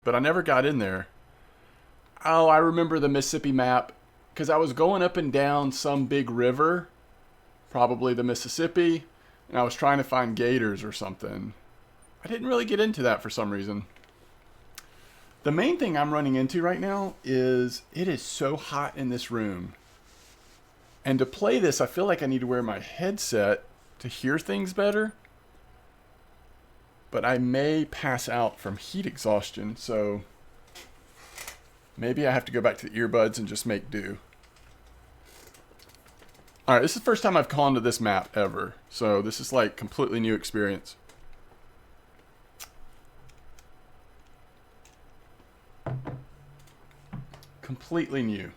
but I never got in there. Oh, I remember the Mississippi map because I was going up and down some big river, probably the Mississippi, and I was trying to find gators or something. I didn't really get into that for some reason. The main thing I'm running into right now is it is so hot in this room. And to play this, I feel like I need to wear my headset to hear things better. But I may pass out from heat exhaustion, so maybe I have to go back to the earbuds and just make do. Alright, this is the first time I've gone to this map ever. So this is like completely new experience. Completely new.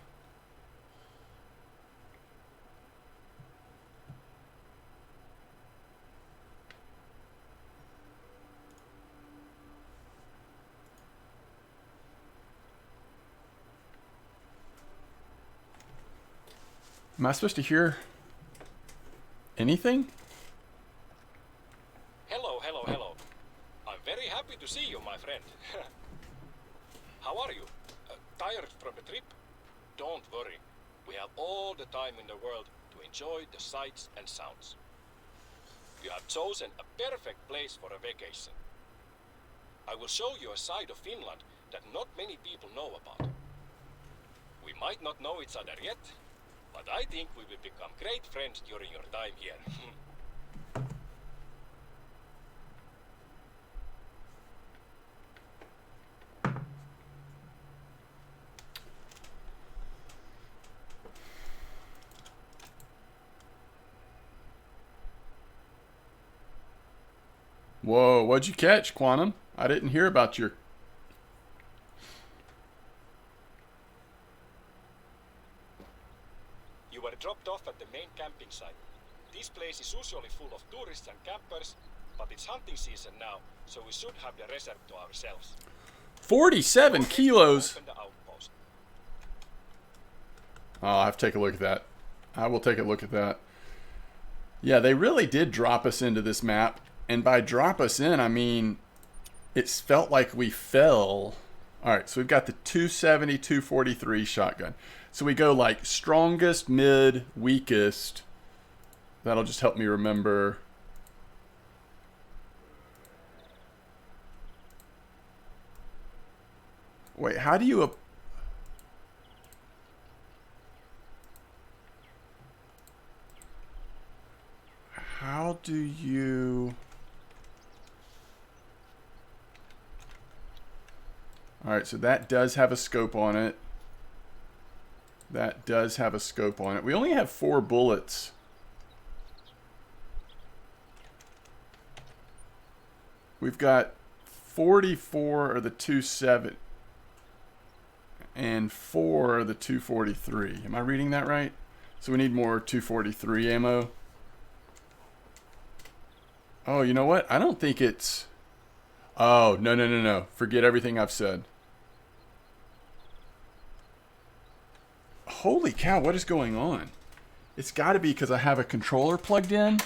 Am I supposed to hear anything? Hello. I'm very happy to see you, my friend. How are you? Tired from the trip? Don't worry. We have all the time in the world to enjoy the sights and sounds. You have chosen a perfect place for a vacation. I will show you a side of Finland that not many people know about. We might not know each other yet, but I think we will become great friends during your time here. Whoa, what'd you catch, Quantum? I didn't hear about your... You were dropped off at the main camping site. This place is usually full of tourists and campers, but it's hunting season now, so we should have the reserve to ourselves. 47 kilos! Open the outpost. Oh, I'll have to take a look at that. I will take a look at that. Yeah, they really did drop us into this map. And by drop us in, I mean, it's felt like we fell. All right, so we've got the 270, 243 shotgun. So we go like strongest, mid, weakest. That'll just help me remember. Wait, how do you... How do you... Alright, so that does have a scope on it. That does have a scope on it. We only have 4 bullets. We've got 44 of the 270 and 4 of the 243. Am I reading that right? So we need more 243 ammo. Oh, you know what? I don't think it's... Oh, no. Forget everything I've said. Holy cow, what is going on? It's got to be because I have a controller plugged in.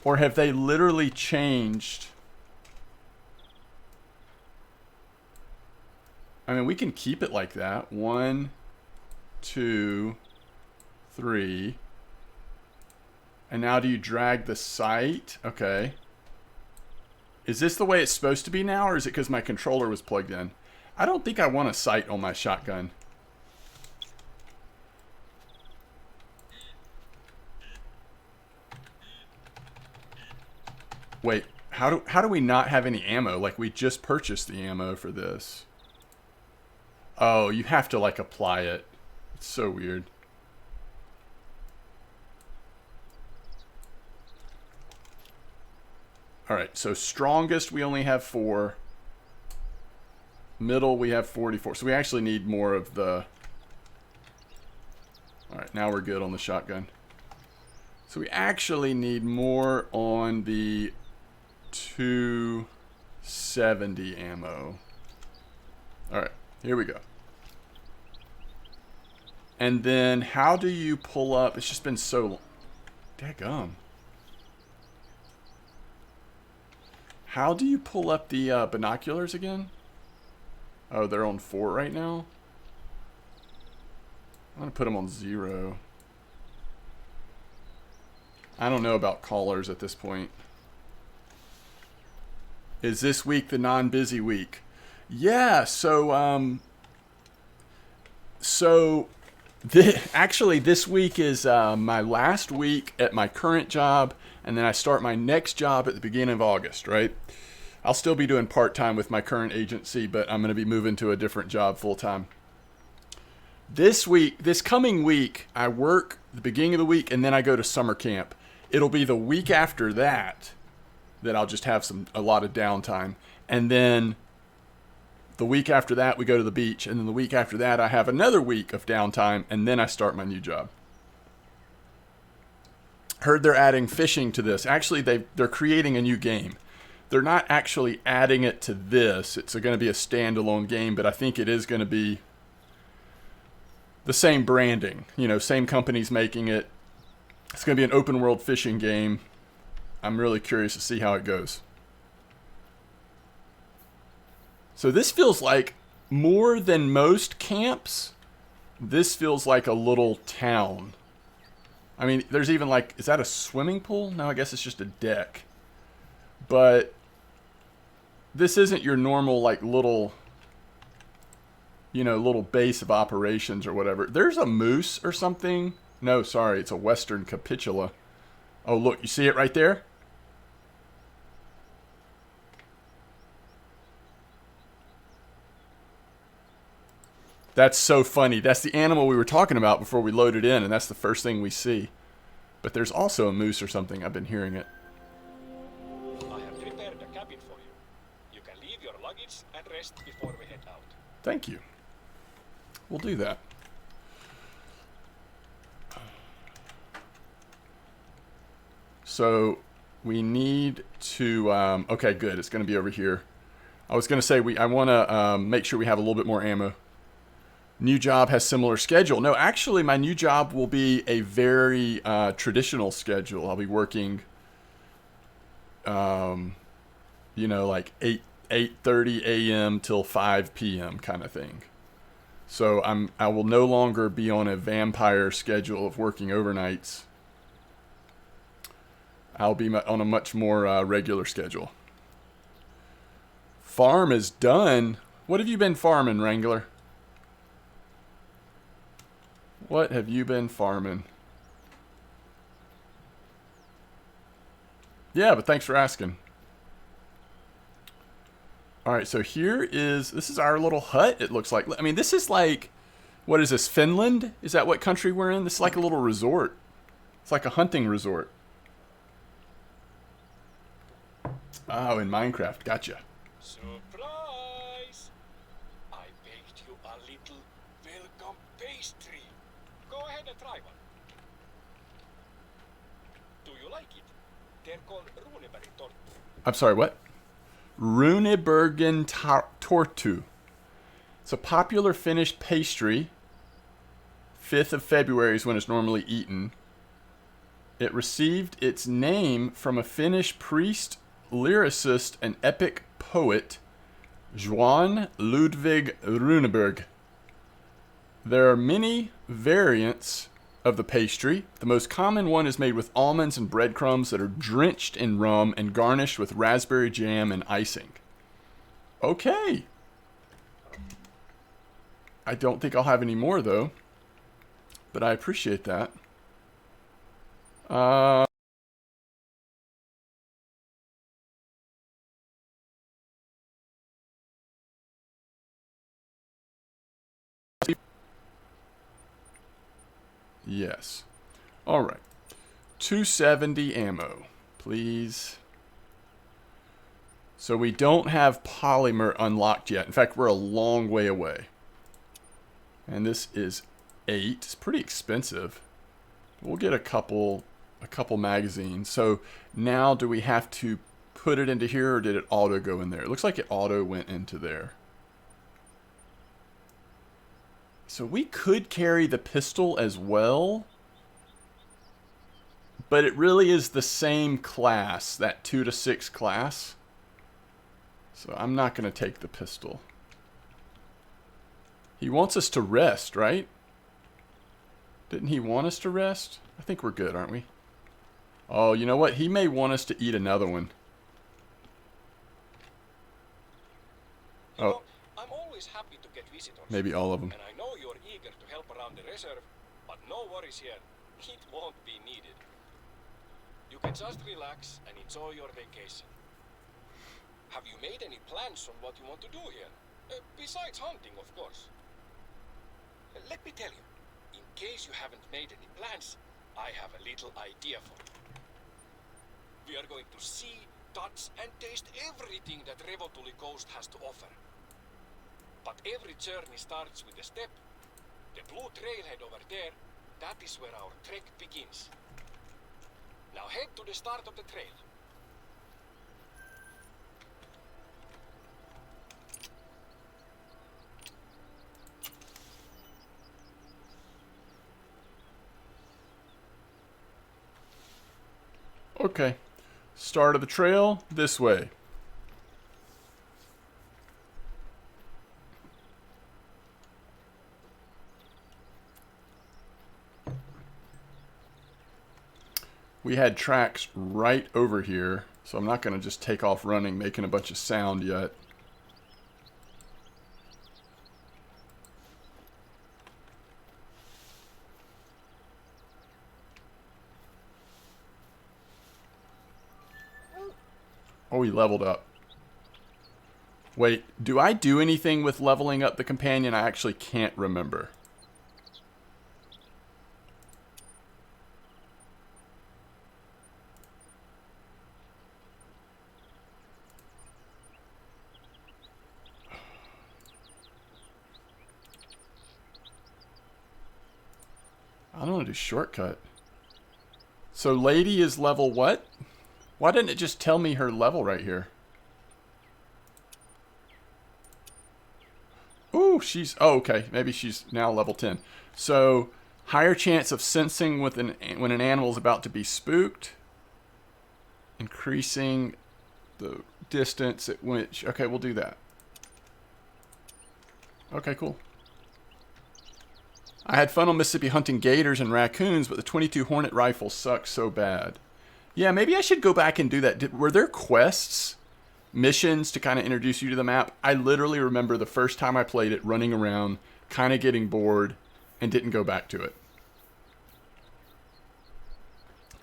Or have they literally changed? I mean, we can keep it like that. 1, 2, 3. And now do you drag the sight? Okay. Is this the way it's supposed to be now, or is it because my controller was plugged in? I don't think I want a sight on my shotgun. Wait, how do we not have any ammo? Like, we just purchased the ammo for this. Oh, you have to, like, apply it. It's so weird. Alright, so strongest we only have 4. Middle we have 44. So we actually need more of the... Alright, now we're good on the shotgun. So we actually need more on the 270 ammo. Alright, here we go. And then how do you pull up? It's just been so long. Daggum. How do you pull up the binoculars again? Oh, they're on 4 right now? I'm going to put them on 0. I don't know about callers at this point. Is this week the non-busy week? Yeah, actually this week is my last week at my current job, and then I start my next job at the beginning of August, right? I'll still be doing part-time with my current agency, but I'm going to be moving to a different job full-time. This coming week, I work the beginning of the week, and then I go to summer camp. It'll be the week after that I'll just have a lot of downtime. And then the week after that, we go to the beach. And then the week after that, I have another week of downtime, and then I start my new job. Heard they're adding fishing to this. Actually, they're creating a new game. They're not actually adding it to this. It's going to be a standalone game, but I think it is going to be the same branding. Same company's making it. It's going to be an open world fishing game. I'm really curious to see how it goes. So this feels like, more than most camps, this feels like a little town. I mean, there's even is that a swimming pool? No, I guess it's just a deck. But this isn't your normal little base of operations or whatever. There's a moose or something. No, sorry, it's a western capitula. Oh, look, you see it right there? That's so funny. That's the animal we were talking about before we loaded in, and that's the first thing we see. But there's also a moose or something. I've been hearing it. I have prepared a cabin for you. You can leave your luggage and rest before we head out. Thank you. We'll do that. So we need to... okay, good. It's going to be over here. I was going to say I want to make sure we have a little bit more ammo. New job has similar schedule. No, actually, my new job will be a very traditional schedule. I'll be working, 8:30 a.m. till 5 p.m. kind of thing. So I will no longer be on a vampire schedule of working overnights. I'll be on a much more regular schedule. Farm is done. What have you been farming, Wrangler? What have you been farming? Yeah, but thanks for asking. All right, so this is our little hut, it looks like. I mean, this is what is this, Finland? Is that what country we're in? This is like a little resort. It's like a hunting resort. Oh, in Minecraft, gotcha. Surprise! I baked you a little welcome pastry. Go ahead and try one. Do you like it? They're called Runeberry tortu. I'm sorry, what? Runebergen tortu. It's a popular Finnish pastry. 5th of February is when it's normally eaten. It received its name from a Finnish priest, lyricist, and epic poet, Johan Ludvig Runeberg. There are many variants of the pastry. The most common one is made with almonds and breadcrumbs that are drenched in rum and garnished with raspberry jam and icing. Okay. I don't think I'll have any more, though. But I appreciate that. Yes. All right. 270 ammo, please. So we don't have polymer unlocked yet. In fact, we're a long way away. And this is 8. It's pretty expensive. We'll get a couple magazines. So now do we have to put it into here, or did it auto go in there? It looks like it auto went into there. So we could carry the pistol as well, but it really is the same class, that 2 to 6 class. So I'm not going to take the pistol. He wants us to rest, right? Didn't he want us to rest? I think we're good, aren't we? Oh, you know what? He may want us to eat another one. You Oh, know, I'm always happy to get visitors. maybe all of them. And I know you're eager to help around the reserve, but no worries here. It won't be needed. You can just relax and enjoy your vacation. Have you made any plans on what you want to do here? Besides hunting, of course. Let me tell you, in case you haven't made any plans, I have a little idea for you. We are going to see, touch, and taste everything that Revontuli coast has to offer. But every journey starts with a step. The blue trailhead over there, that is where our trek begins. Now head to the start of the trail. Okay. Start of the trail, this way. We had tracks right over here, so I'm not going to just take off running, making a bunch of sound yet. Oh, he leveled up. Wait, do I do anything with leveling up the companion? I actually can't remember. I don't want to do shortcut. So lady is level what? Why didn't it just tell me her level right here? Ooh, she's... Oh, okay. Maybe she's now level 10. So, higher chance of sensing with when an animal is about to be spooked. Increasing the distance at which... Okay, we'll do that. Okay, cool. I had fun on Mississippi hunting gators and raccoons, but the .22 Hornet rifle sucks so bad. Yeah, maybe I should go back and do that. Were there quests, missions to kind of introduce you to the map? I literally remember the first time I played it, running around, kind of getting bored, and didn't go back to it.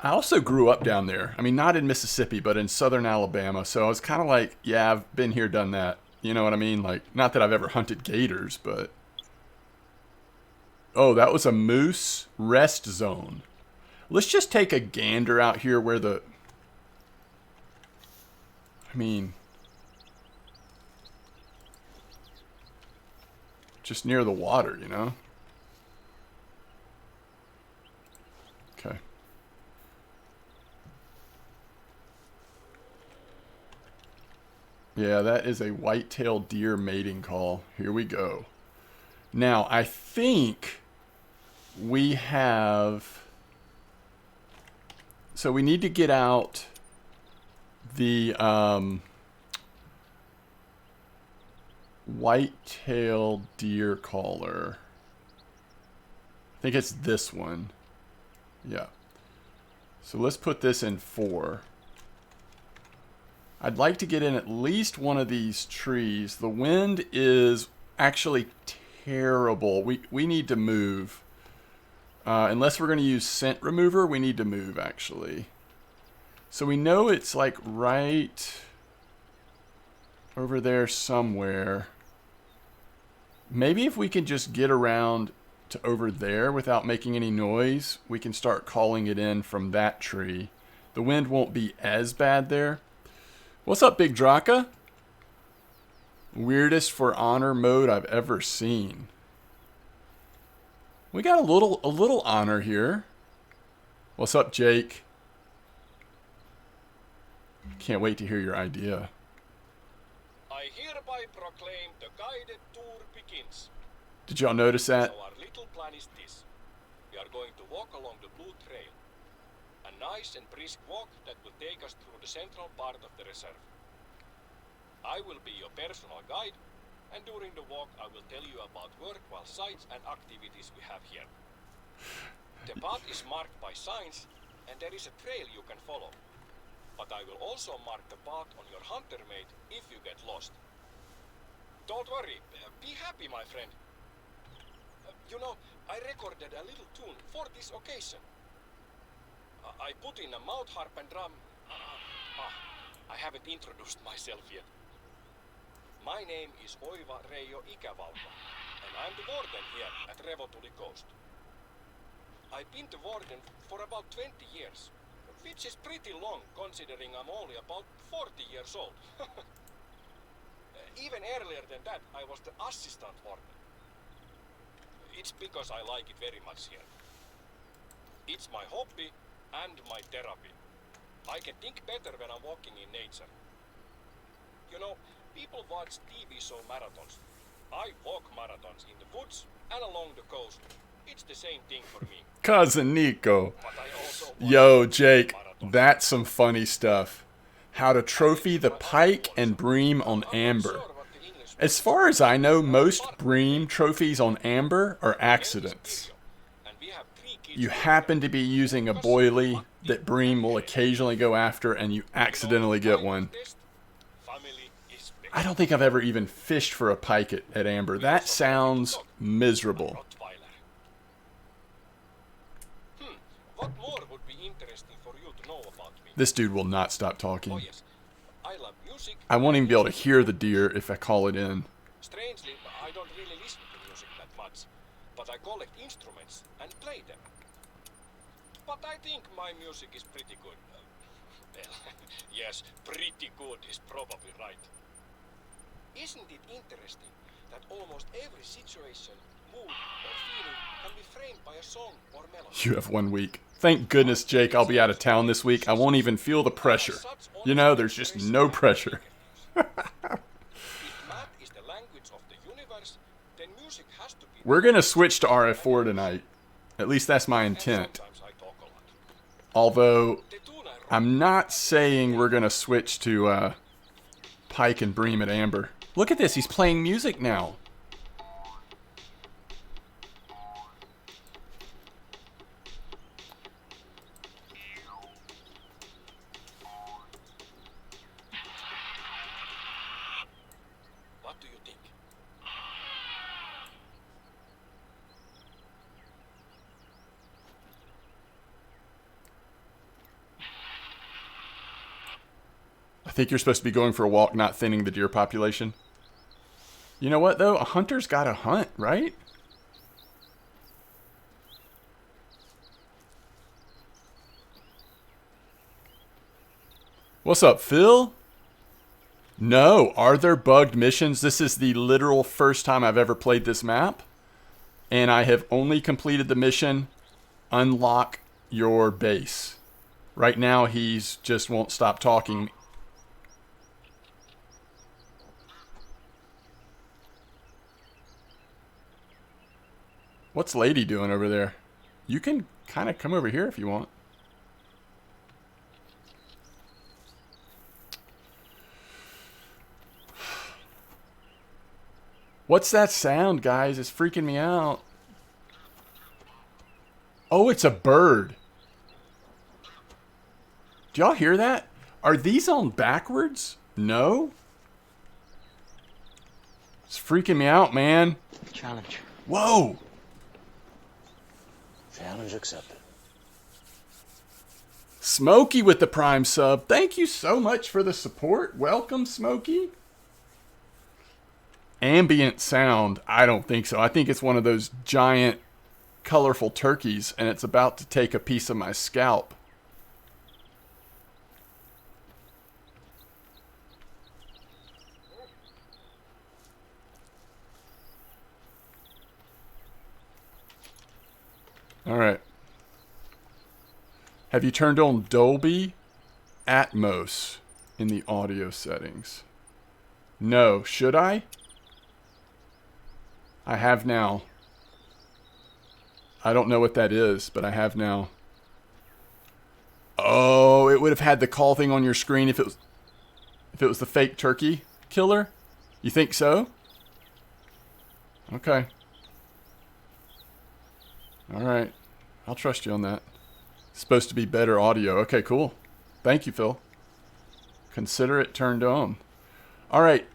I also grew up down there. I mean, not in Mississippi, but in southern Alabama. So I was kind of like, yeah, I've been here, done that. You know what I mean? Like, not that I've ever hunted gators, but... Oh, that was a moose rest zone. Let's just take a gander out here where the... I mean... Just near the water, you know? Okay. Yeah, that is a white-tailed deer mating call. Here we go. Now, I think we have... So we need to get out the white-tailed deer caller. I think it's this one. Yeah. So let's put this in 4. I'd like to get in at least one of these trees. The wind is actually terrible. We need to move. Unless we're going to use scent remover, we need to move, actually. So we know it's like right over there somewhere. Maybe if we can just get around to over there without making any noise, we can start calling it in from that tree. The wind won't be as bad there. What's up, Big Draka? Weirdest for honor mode I've ever seen. We got a little honor here. What's up, Jake? Can't wait to hear your idea. I hereby proclaim the guided tour begins. Did y'all notice that? So our little plan is this. We are going to walk along the blue trail. A nice and brisk walk that will take us through the central part of the reserve. I will be your personal guide, and during the walk I will tell you about worthwhile sights and activities we have here. The path is marked by signs, and there is a trail you can follow. But I will also mark the path on your hunter mate if you get lost. Don't worry, be happy, my friend. You know, I recorded a little tune for this occasion. I put in a mouth harp and drum. I haven't introduced myself yet. My name is Oiva Reijo Ikävalta, and I'm the warden here at Revontuli Coast. I've been the warden for about 20 years, which is pretty long considering I'm only about 40 years old. Even earlier than that, I was the assistant warden. It's because I like it very much here. It's my hobby and my therapy. I can think better when I'm walking in nature. You know, people watch TV show marathons. I walk marathons in the woods and along the coast. It's the same thing for me. Cousin Nico. But I also Yo, Jake, marathons. that's some funny stuff. How to trophy the pike and bream on amber. As far as I know, most bream trophies on amber are accidents. You happen to be using a boilie that bream will occasionally go after and you accidentally get one. I don't think I've ever even fished for a pike at amber. That sounds miserable. What more would be interesting for you to know about me? This dude will not stop Oh talking. yes, I love music. I won't even be able to hear the deer if I call it in. Strangely, I don't really listen to music that much, but I collect instruments and play them. But I think my music is pretty good. Well, yes, pretty good is probably right. Isn't it interesting that almost every situation, mood, or feeling can be framed by a song or melody? You have 1 week. Thank goodness, Jake, I'll be out of town this week. I won't even feel the pressure. You know, there's just no pressure. If math is the language of the universe, then music has to be. We're going to switch to RF4 tonight. At least that's my intent. Sometimes I talk a lot. Although, The tune I wrote I'm not saying we're going to switch to pike and bream at amber. Look at this, he's playing music now. What do you think? I think you're supposed to be going for a walk, not thinning the deer population. You know what, though? A hunter's got to hunt, right? What's up, Phil? No. Are there bugged missions? This is the literal first time I've ever played this map. And I have only completed the mission, unlock your base. Right now, he's just won't stop talking. What's Lady doing over there? You can kind of come over here if you want. What's that sound, guys? It's freaking me out. Oh, it's a bird. Do y'all hear that? Are these on backwards? No? It's freaking me out, man. Challenge. Whoa! Challenge accepted. Smokey with the Prime sub. Thank you so much for the support. Welcome, Smokey. Ambient sound. I don't think so. I think it's one of those giant, colorful turkeys, and it's about to take a piece of my scalp. All right. Have you turned on Dolby Atmos in the audio settings? No. Should I? I have now. I don't know what that is, but I have now. Oh, it would have had the call thing on your screen if it was the fake turkey killer? You think so? Okay. All right. I'll trust you on that. It's supposed to be better audio. Okay, cool. Thank you, Phil. Consider it turned on. All right.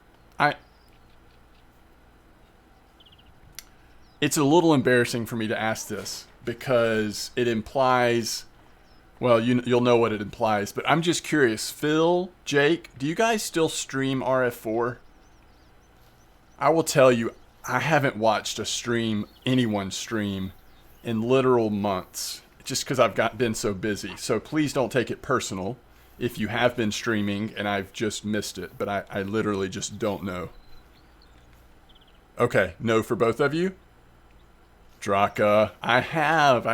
It's a little embarrassing for me to ask this because it implies, well, you'll know what it implies, but I'm just curious. Phil, Jake, do you guys still stream RF4? I will tell you, I haven't watched anyone stream, in literal months, just because I've been so busy. So please don't take it personal if you have been streaming and I've just missed it, but I literally just don't know. Okay, no for both of you? Draka. I have.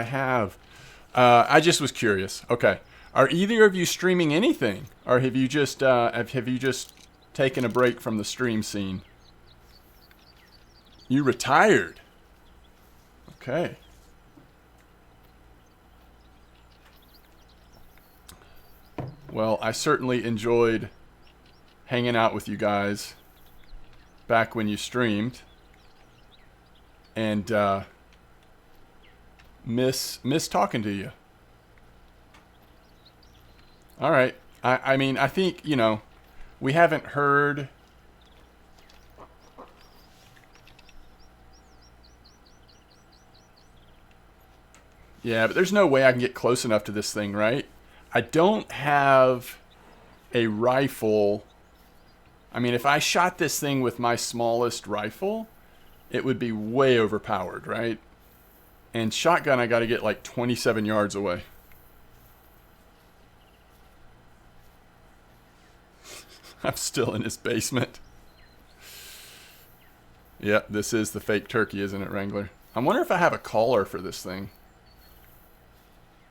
I just was curious. Okay. Are either of you streaming anything? Or have you just taken a break from the stream scene? You retired. Okay. Well, I certainly enjoyed hanging out with you guys back when you streamed. And miss talking to you. All right. I mean, I think, we haven't heard. Yeah, but there's no way I can get close enough to this thing, right? I don't have a rifle. I mean, if I shot this thing with my smallest rifle, it would be way overpowered, right? And shotgun, I got to get like 27 yards away. I'm still in his basement. Yep, this is the fake turkey, isn't it, Wrangler? I wonder if I have a collar for this thing.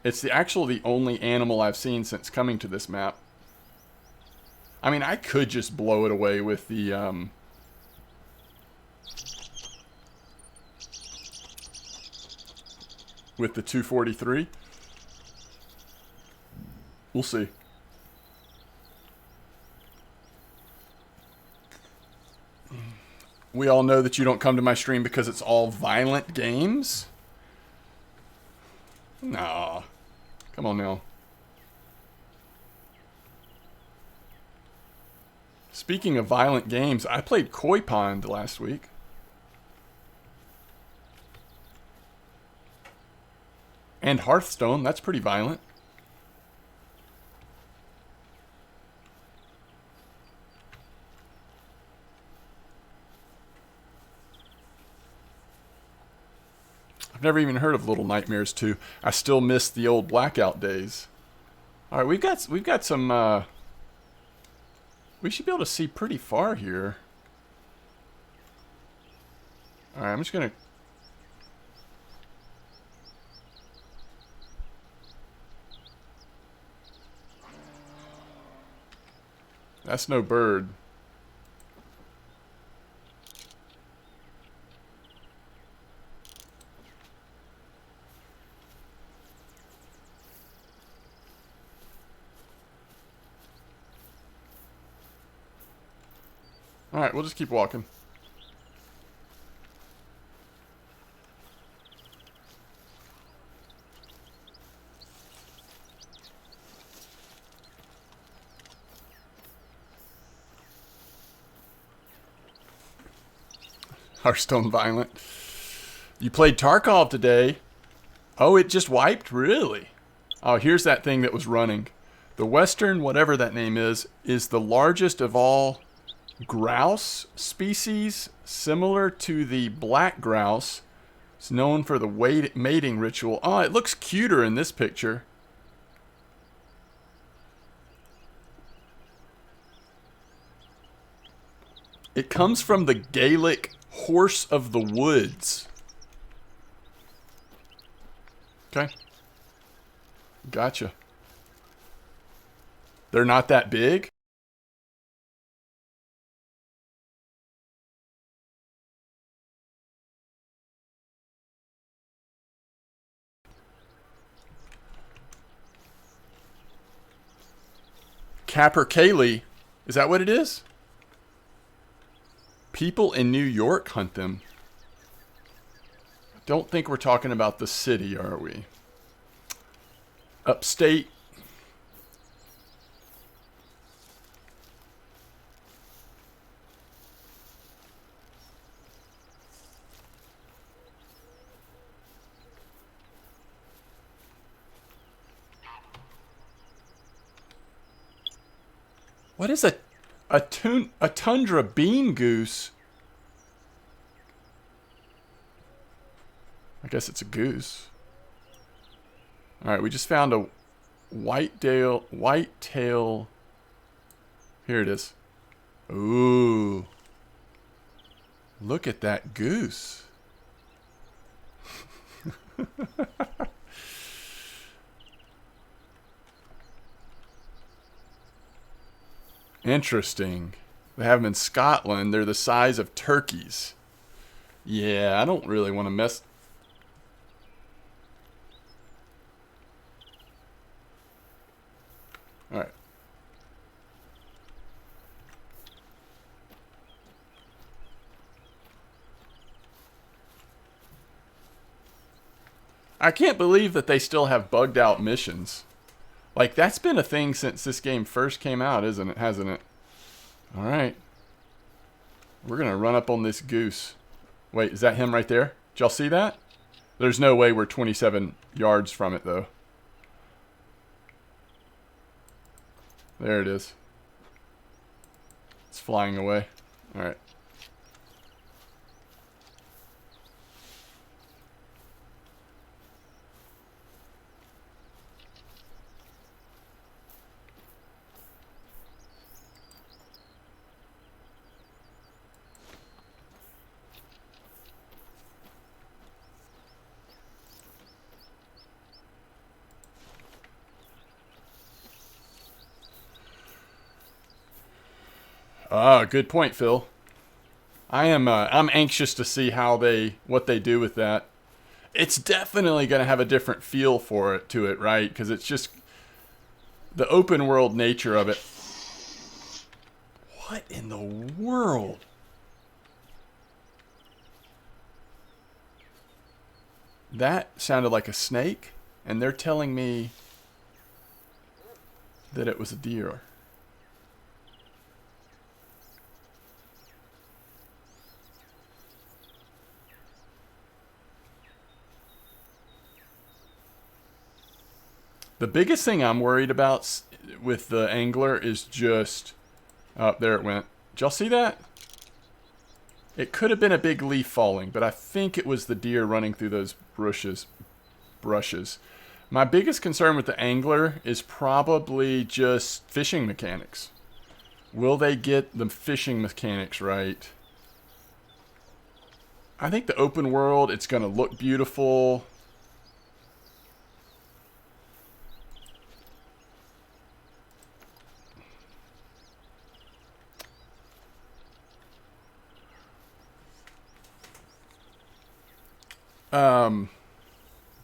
It's the only animal I've seen since coming to this map. I mean, I could just blow it away with the with the 243. We'll see. We all know that you don't come to my stream because it's all violent games. Nah. Come on now. Speaking of violent games, I played Koi Pond last week. And Hearthstone, that's pretty violent. I've never even heard of Little Nightmares 2. I still miss the old Blackout days. All right, we've got some. We should be able to see pretty far here. All right, I'm just gonna. That's no bird. Alright, we'll just keep walking. Hearthstone violent. You played Tarkov today. Oh, it just wiped? Really? Oh, here's that thing that was running. The Western, whatever that name is the largest of all grouse species, similar to the black grouse. It's known for the mating ritual. Oh, it looks cuter in this picture. It comes from the Gaelic horse of the woods. Okay. Gotcha. They're not that big? Capercaillie. Is that what it is? People in New York hunt them. don't think we're talking about the city, are we? Upstate. What is a tundra bean goose? I guess it's a goose. All right, we just found a whitetail. Here it is. Ooh. Look at that goose. Interesting. They have them in Scotland. They're the size of turkeys. Yeah, I don't really want to mess... Alright. I can't believe that they still have bugged out missions. Like, that's been a thing since this game first came out, isn't it? Hasn't it? Alright. We're going to run up on this goose. Wait, is that him right there? Did y'all see that? There's no way we're 27 yards from it, though. There it is. It's flying away. Alright. Ah, good point, Phil. I'm anxious to see what they do with that. It's definitely going to have a different feel to it, right? Because it's just the open world nature of it. What in the world? That sounded like a snake, and they're telling me that it was a deer. The biggest thing I'm worried about with the angler is just... Oh, there it went. Did y'all see that? It could have been a big leaf falling, but I think it was the deer running through those brushes. My biggest concern with the angler is probably just fishing mechanics. Will they get the fishing mechanics right? I think the open world, it's going to look beautiful.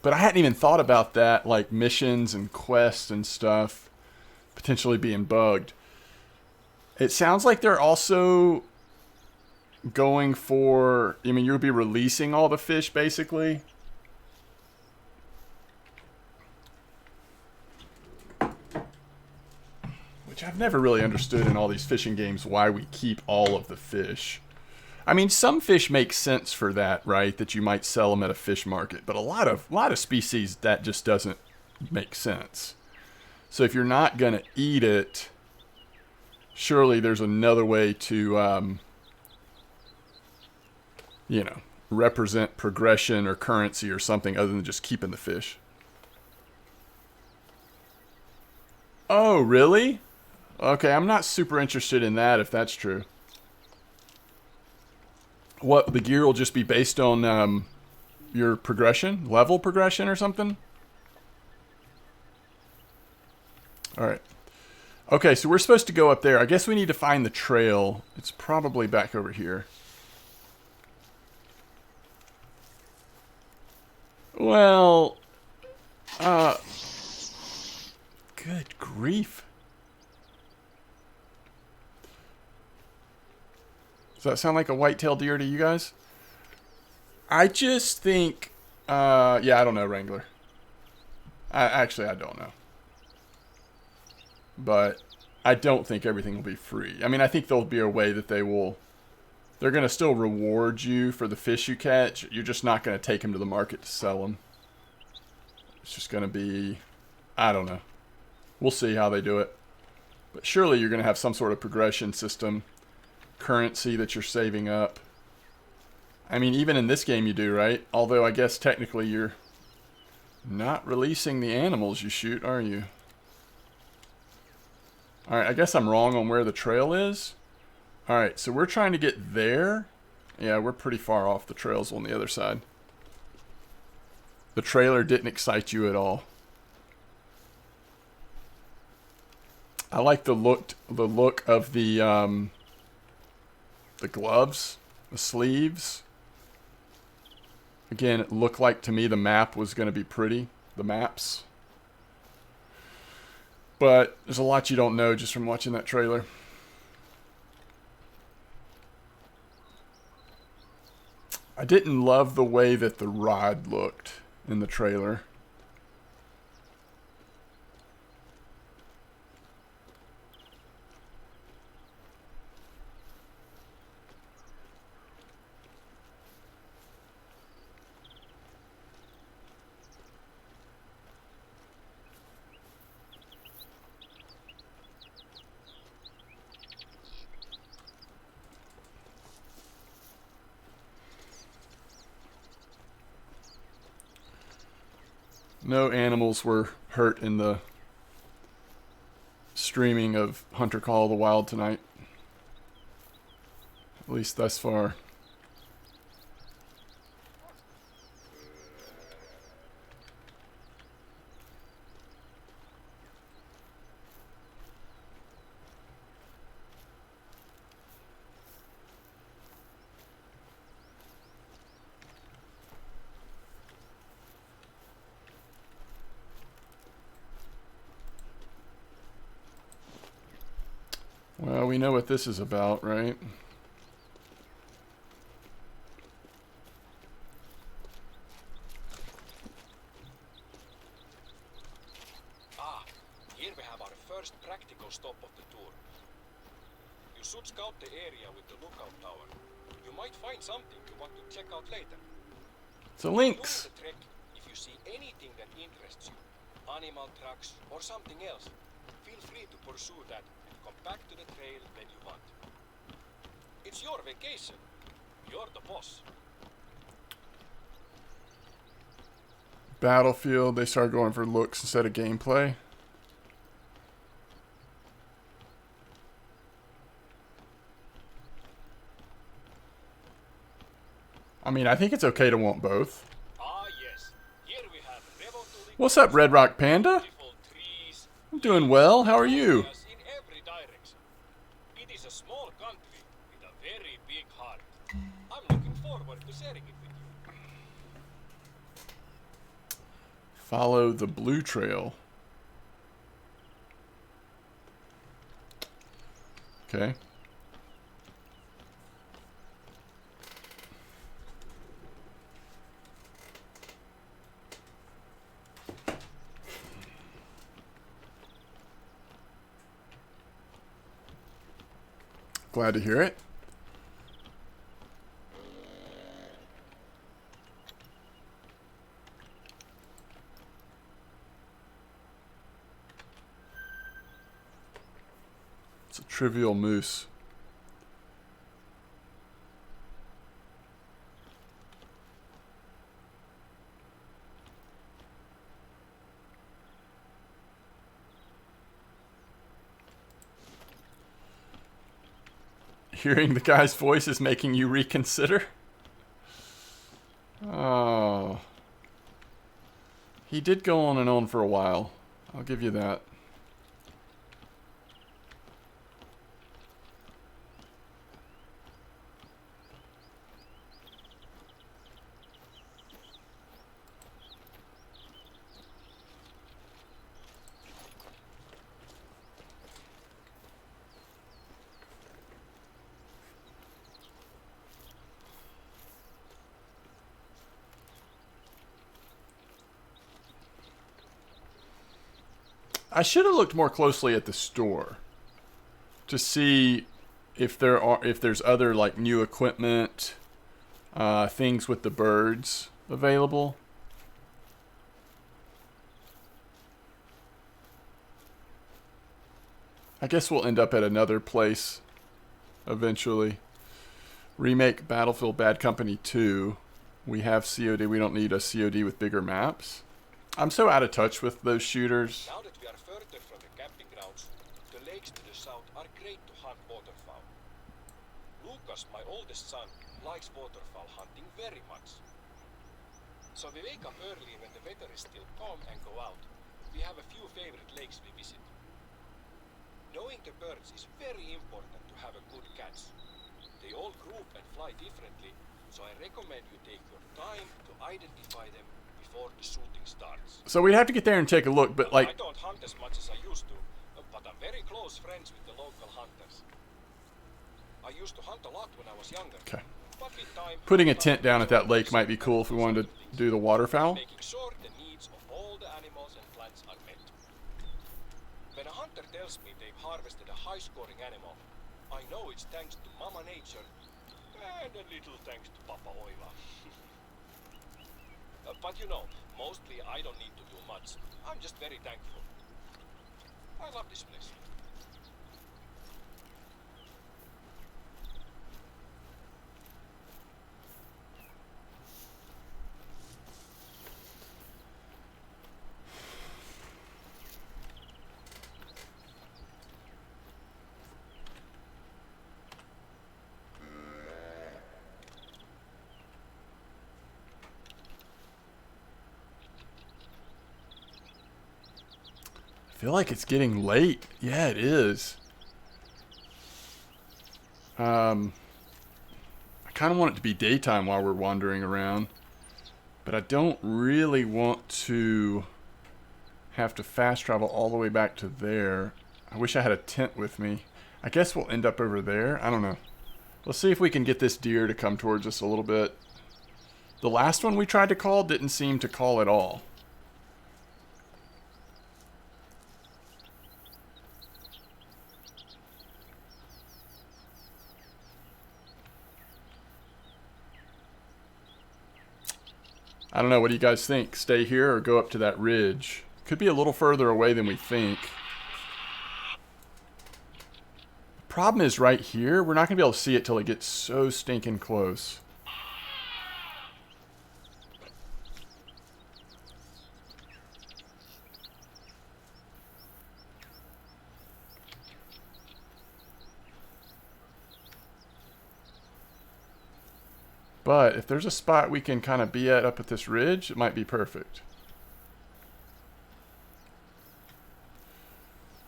But I hadn't even thought about that, like missions and quests and stuff potentially being bugged. It sounds like they're also going for, I mean, you'll be releasing all the fish basically. Which I've never really understood in all these fishing games, why we keep all of the fish. I mean, some fish make sense for that, right? That you might sell them at a fish market, but a lot of species that just doesn't make sense. So if you're not gonna eat it, surely there's another way to, represent progression or currency or something other than just keeping the fish. Oh, really? Okay, I'm not super interested in that if that's true. What, the gear will just be based on your progression? Level progression or something? Alright. Okay, so we're supposed to go up there. I guess we need to find the trail. It's probably back over here. Well... Good grief. Does that sound like a white-tailed deer to you guys? I just think, yeah, I don't know, Wrangler. I don't know. But I don't think everything will be free. I mean, I think there'll be a way that they're going to still reward you for the fish you catch. You're just not going to take them to the market to sell them. It's just going to be, I don't know. We'll see how they do it. But surely you're going to have some sort of progression system, currency that you're saving up. I mean, even in this game you do, right? Although I guess technically you're not releasing the animals you shoot, are you? Alright, I guess I'm wrong on where the trail is. Alright, so we're trying to get there. Yeah, we're pretty far off. The trail's on the other side. The trailer didn't excite you at all. I like the look of the gloves, the sleeves. Again, it looked like to me the map was going to be pretty. The maps. But there's a lot you don't know just from watching that trailer. I didn't love the way that the rod looked in the trailer. No animals were hurt in the streaming of Hunter Call of the Wild tonight. At least thus far. Well, we know what this is about, right? Ah, here we have our first practical stop of the tour. You should scout the area with the lookout tower. You might find something you want to check out later. It's a lynx. During the trek, if you see anything that interests you, animal tracks or something else, feel free to pursue that and come back to the trail when you want. It's your vacation. You're the boss. Battlefield, they started going for looks instead of gameplay. I mean, I think it's okay to want both. Ah, yes. Here we have Revontuli. What's up, Red Rock Panda? Beautiful trees, I'm doing well. How are you? areas in every direction. It is a small country with a very big heart. I'm looking forward to sharing it with you. Follow the blue trail. Okay. Glad to hear it. It's a trivial moose. Hearing the guy's voice is making you reconsider? Oh. He did go on and on for a while. I'll give you that. I should have looked more closely at the store to see if there's other like new equipment, things with the birds available. I guess we'll end up at another place eventually. Remake Battlefield Bad Company 2. We have COD. We don't need a COD with bigger maps. I'm so out of touch with those shooters. Now that we are further from the camping grounds, the lakes to the south are great to hunt waterfowl. Lucas, my oldest son, likes waterfowl hunting very much. So we wake up early when the weather is still calm and go out. We have a few favorite lakes we visit. Knowing the birds is very important to have a good catch. They all group and fly differently, so I recommend you take your time to identify them before the shooting starts. So we'd have to get there and take a look, but like... I don't hunt as much as I used to, but I'm very close friends with the local hunters. I used to hunt a lot when I was younger. Okay. But with time, Putting a tent down at that lake might be cool if we wanted to do the waterfowl. making sure the needs of all the animals and plants are met. When a hunter tells me they've harvested a high-scoring animal, I know it's thanks to Mama Nature and a little thanks to Papa Oila. But you know, mostly I don't need to do much. I'm just very thankful. I love this place. I feel like it's getting late. Yeah, it is. I kind of want it to be daytime while we're wandering around, but I don't really want to have to fast travel all the way back to there. I wish I had a tent with me. I guess we'll end up over there. I don't know. Let's see if we can get this deer to come towards us a little bit. The last one we tried to call didn't seem to call at all. I don't know. What do you guys think? Stay here or go up to that ridge? Could be a little further away than we think. Problem is right here, we're not going to be able to see it till it gets so stinking close. But if there's a spot we can kind of be at up at this ridge, it might be perfect.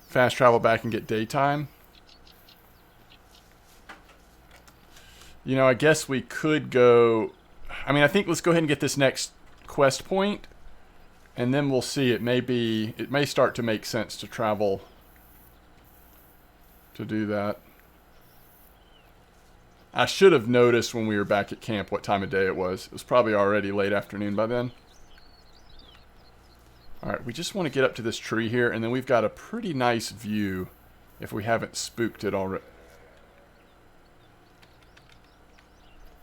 Fast travel back and get daytime. You know, I guess we could go... I mean, I think let's go ahead and get this next quest point, and then we'll see. It may start to make sense to travel to do that. I should have noticed when we were back at camp what time of day it was. It was probably already late afternoon by then. Alright, we just want to get up to this tree here, and then we've got a pretty nice view if we haven't spooked it already.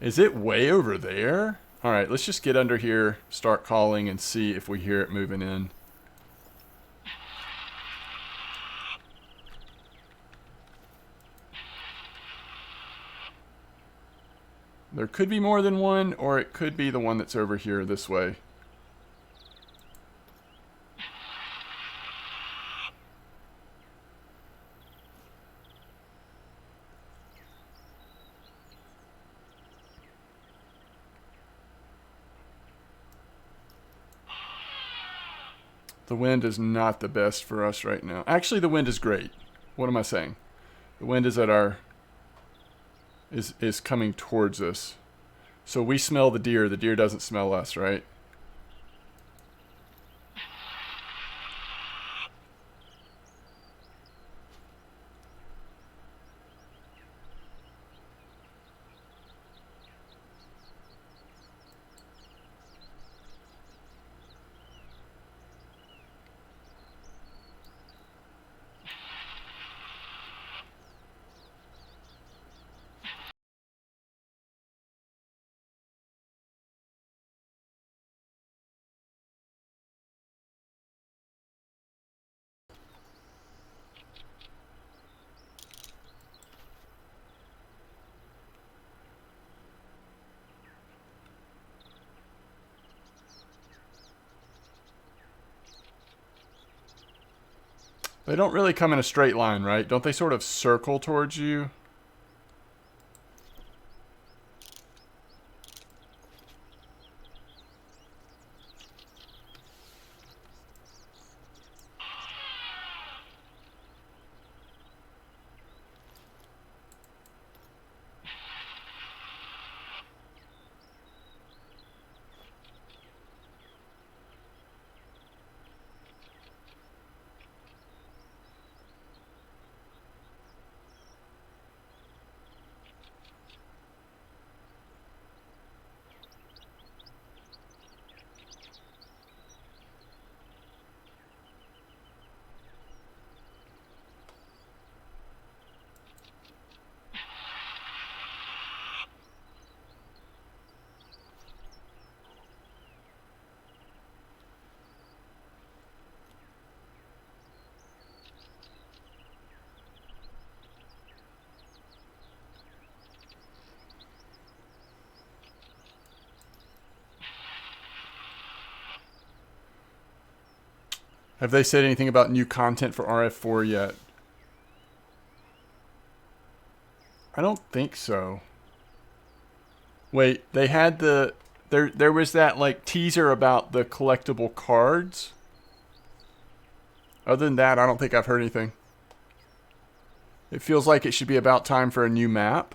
Is it way over there? Alright, let's just get under here, start calling, and see if we hear it moving in. There could be more than one, or it could be the one that's over here this way. The wind is not the best for us right now. Actually, the wind is great. What am I saying? The wind is at our... is coming towards us. So we smell the deer doesn't smell us, right? They don't really come in a straight line, right? Don't they sort of circle towards you? Have they said anything about new content for RF4 yet? I don't think so. Wait, they had the... There was that, like, teaser about the collectible cards. Other than that, I don't think I've heard anything. It feels like it should be about time for a new map.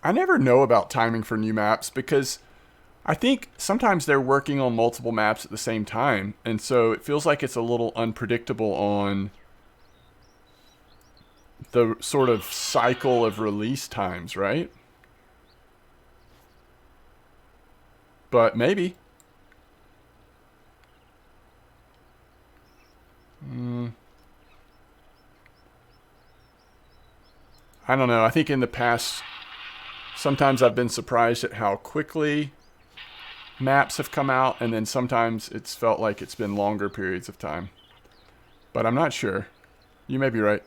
I never know about timing for new maps because I think sometimes they're working on multiple maps at the same time. And so it feels like it's a little unpredictable on the sort of cycle of release times, right? But maybe. I don't know. I think in the past, sometimes I've been surprised at how quickly maps have come out, and then sometimes it's felt like it's been longer periods of time. But I'm not sure. You may be right.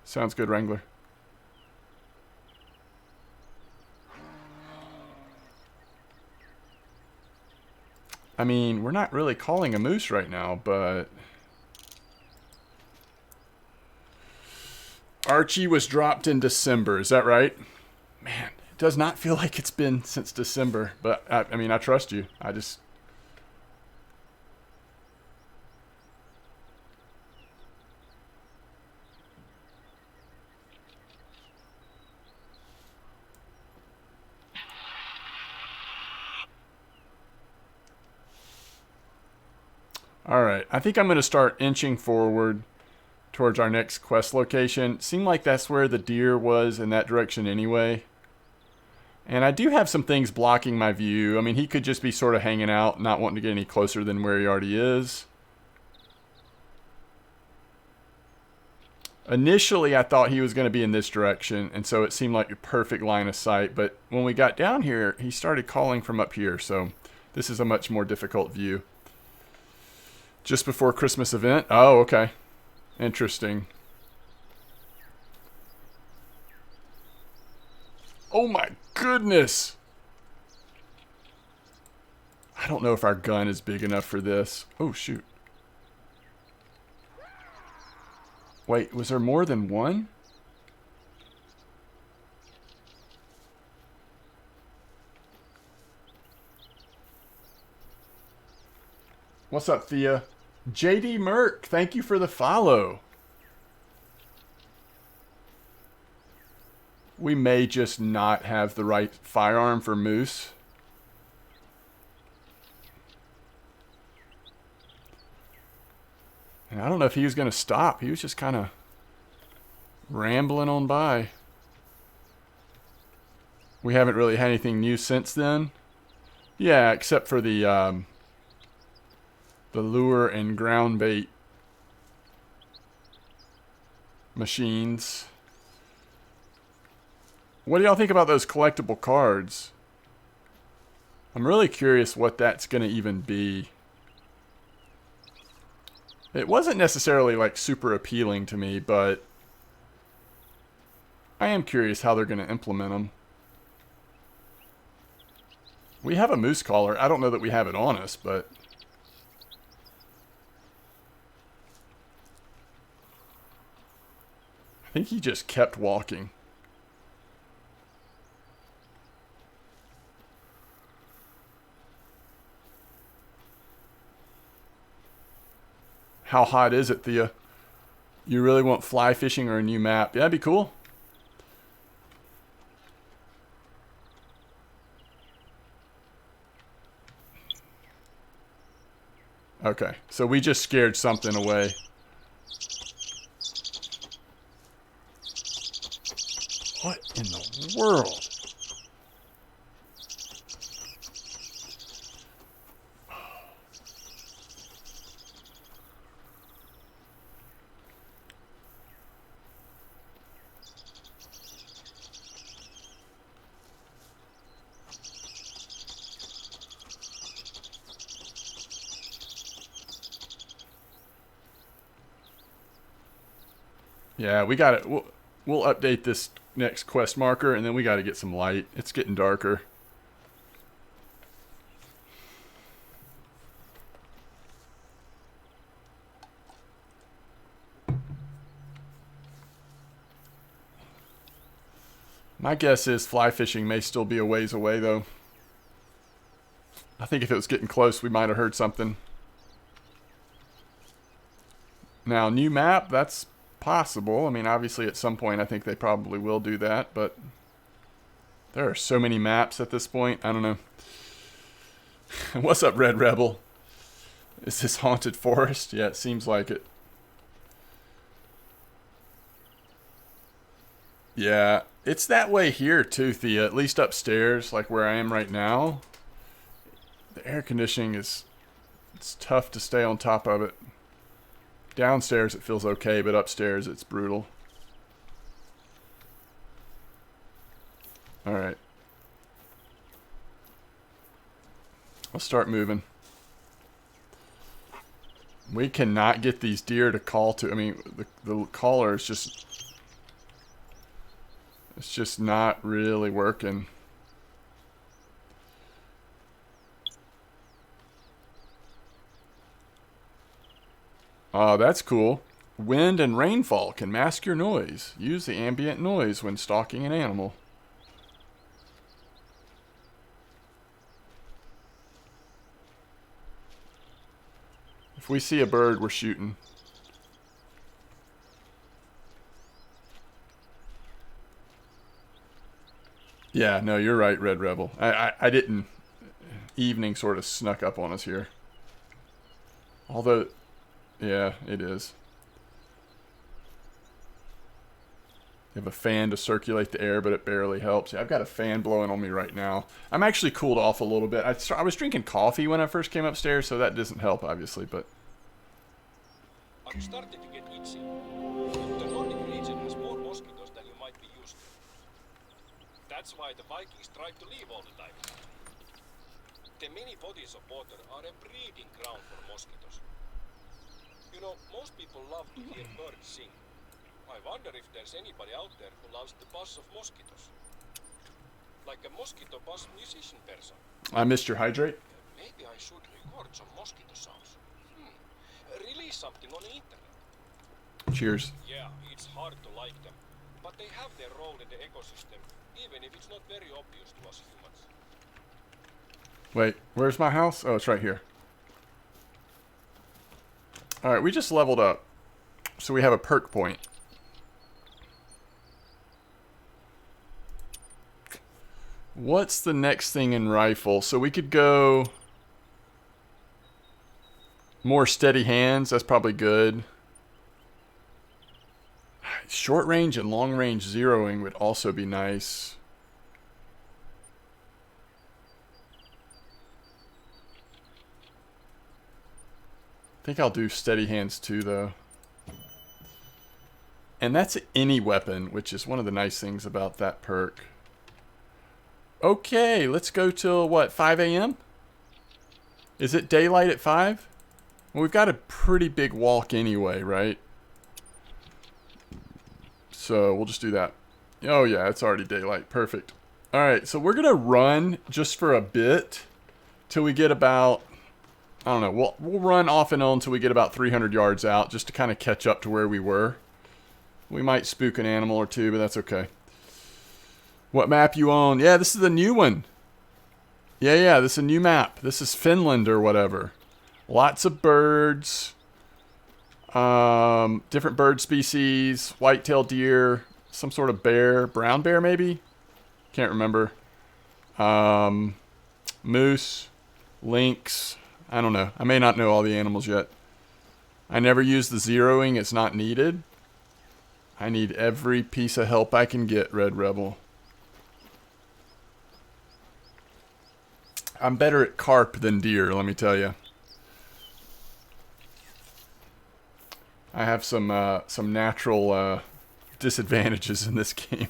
Sounds good, Wrangler. I mean, we're not really calling a moose right now, but... Archie was dropped in December, is that right? Man, it does not feel like it's been since December, but I mean, I trust you. I just... Alright, I think I'm going to start inching forward towards our next quest location. Seemed like that's where the deer was in that direction anyway. And I do have some things blocking my view. I mean, he could just be sort of hanging out, not wanting to get any closer than where he already is. Initially, I thought he was going to be in this direction, and so it seemed like a perfect line of sight. But when we got down here, he started calling from up here, so this is a much more difficult view. Just before Christmas event? Oh, okay. Interesting. Oh my goodness! I don't know if our gun is big enough for this. Oh, shoot. Wait, was there more than one? What's up, Thea? JD Merck, thank you for the follow. We may just not have the right firearm for moose. And I don't know if he was going to stop. He was just kind of rambling on by. We haven't really had anything new since then. Yeah, except for the lure and ground bait machines. What do y'all think about those collectible cards? I'm really curious what that's going to even be. It wasn't necessarily like super appealing to me, but I am curious how they're going to implement them. We have a moose collar. I don't know that we have it on us, but I think he just kept walking. How hot is it, Thea? You really want fly fishing or a new map? Yeah, that'd be cool. Okay, so we just scared something away. What in the world? Yeah, we got it. We'll update this next quest marker, and then we got to get some light. It's getting darker. My guess is fly fishing may still be a ways away, though. I think if it was getting close, we might have heard something. Now, new map, that's possible. I mean, obviously at some point I think they probably will do that, but there are so many maps at this point. I don't know. What's up, Red Rebel? Is this haunted forest? Yeah, it seems like it. Yeah, it's that way here too, Thea. At least upstairs, like where I am right now. The air conditioning it's tough to stay on top of it. Downstairs it feels okay, but upstairs it's brutal. Alright. I'll start moving. We cannot get these deer to call to. I mean, the caller is just... It's just not really working. Oh, that's cool. Wind and rainfall can mask your noise. Use the ambient noise when stalking an animal. If we see a bird, we're shooting. Yeah, no, you're right, Red Rebel. I didn't... Evening sort of snuck up on us here. Although... Yeah, it is. You have a fan to circulate the air, but it barely helps. Yeah, I've got a fan blowing on me right now. I'm actually cooled off a little bit. I was drinking coffee when I first came upstairs, so that doesn't help, obviously, but... I'm starting to get itchy. The Nordic region has more mosquitoes than you might be used to. That's why the Vikings tried to leave all the time. The many bodies of water are a breeding ground for mosquitoes. You know, most people love to hear birds sing. I wonder if there's anybody out there who loves the buzz of mosquitoes. Like a mosquito buzz musician person. I missed your hydrate. Maybe I should record some mosquito sounds. Release something on the internet. Cheers. Yeah, it's hard to like them, but they have their role in the ecosystem, even if it's not very obvious to us humans. Wait, where's my house? Oh, it's right here. Alright, we just leveled up. So we have a perk point. What's the next thing in rifle? So we could go... More steady hands. That's probably good. Short range and long range zeroing would also be nice. I think I'll do steady hands too, though. And that's any weapon, which is one of the nice things about that perk. Okay, let's go till, what, 5 a.m.? Is it daylight at 5? Well, we've got a pretty big walk anyway, right? So we'll just do that. Oh yeah, it's already daylight. Perfect. Alright, so we're going to run just for a bit till we get about... I don't know. We'll run off and on until we get about 300 yards out just to kind of catch up to where we were. We might spook an animal or two, but that's okay. What map you own? Yeah, this is the new one. Yeah, this is a new map. This is Finland or whatever. Lots of birds. Different bird species. White-tailed deer. Some sort of bear. Brown bear, maybe? Can't remember. Moose. Lynx. I don't know. I may not know all the animals yet. I never use the zeroing. It's not needed. I need every piece of help I can get, Red Rebel. I'm better at carp than deer, let me tell you. I have some natural disadvantages in this game.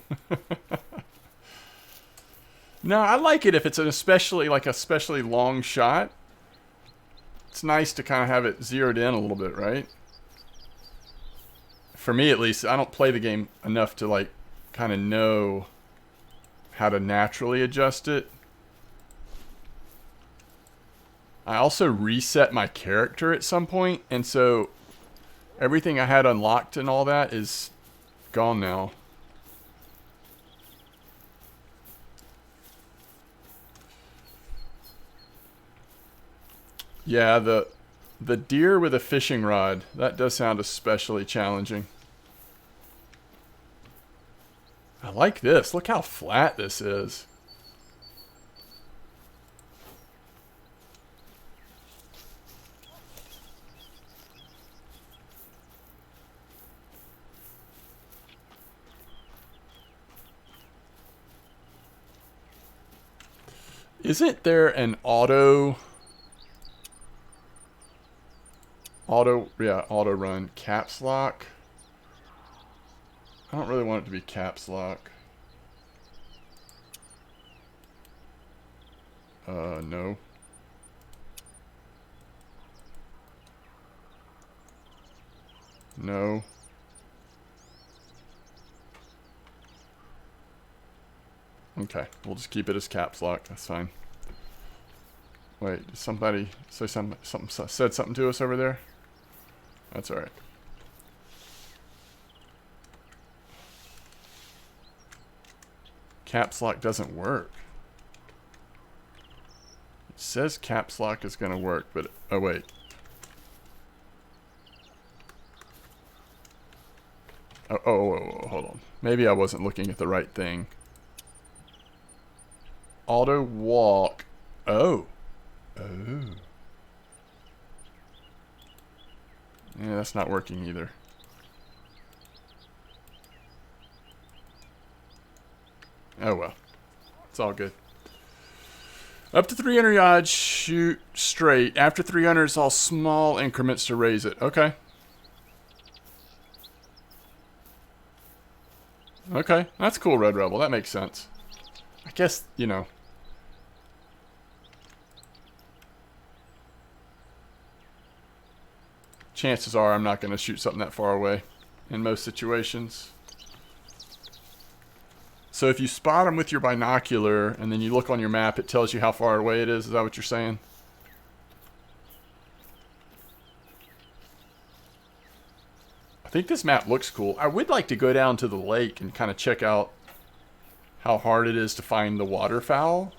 No, I like it if it's an especially long shot. It's nice to kind of have it zeroed in a little bit, right? For me, at least, I don't play the game enough to like kind of know how to naturally adjust it. I also reset my character at some point, and so everything I had unlocked and all that is gone now. Yeah, the deer with a fishing rod, that does sound especially challenging. I like this. Look how flat this is. Isn't there an auto run caps lock? I don't really want it to be caps lock. No. No. Okay, we'll just keep it as caps lock. That's fine. Wait, did somebody say something said something to us over there? That's all right. Caps lock doesn't work. It says caps lock is going to work, but oh wait. Oh, hold on. Maybe I wasn't looking at the right thing. Auto walk. Oh. Yeah, that's not working either. Oh well. It's all good. Up to 300 yards, shoot straight. After 300, it's all small increments to raise it. Okay. Okay, that's cool, Red Rebel. That makes sense. I guess, you know. Chances are I'm not going to shoot something that far away in most situations. So if you spot them with your binocular and then you look on your map, it tells you how far away it is. Is that what you're saying? I think this map looks cool. I would like to go down to the lake and kind of check out how hard it is to find the waterfowl.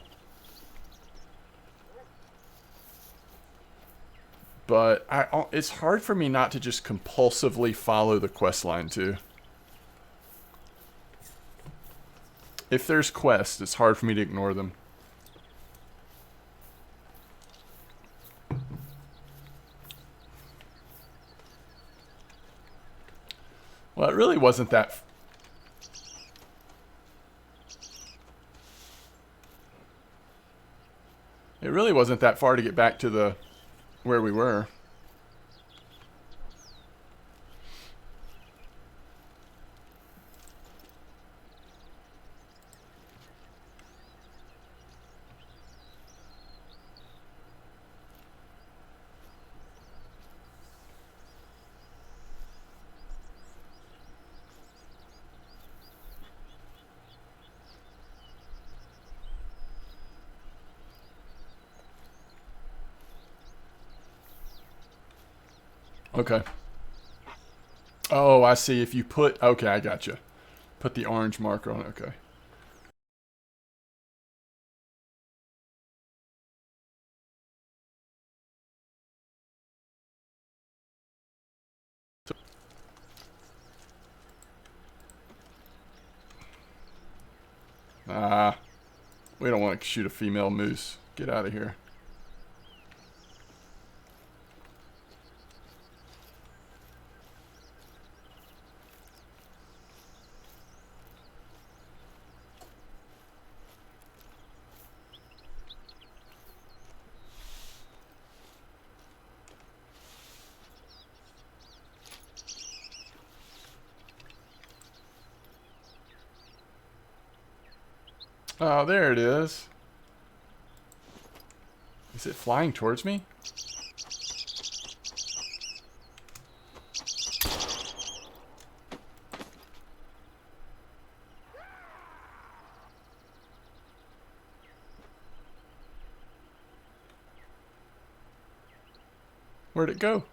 But it's hard for me not to just compulsively follow the quest line too. If there's quests, it's hard for me to ignore them. Well, it really wasn't that... It really wasn't that far to get back to the... where we were. Okay. Oh, I see. If you put... Okay, I gotcha. Put the orange marker on it. Okay. Ah, we don't want to shoot a female moose. Get out of here. Oh, there it is. Is it flying towards me? Where'd it go?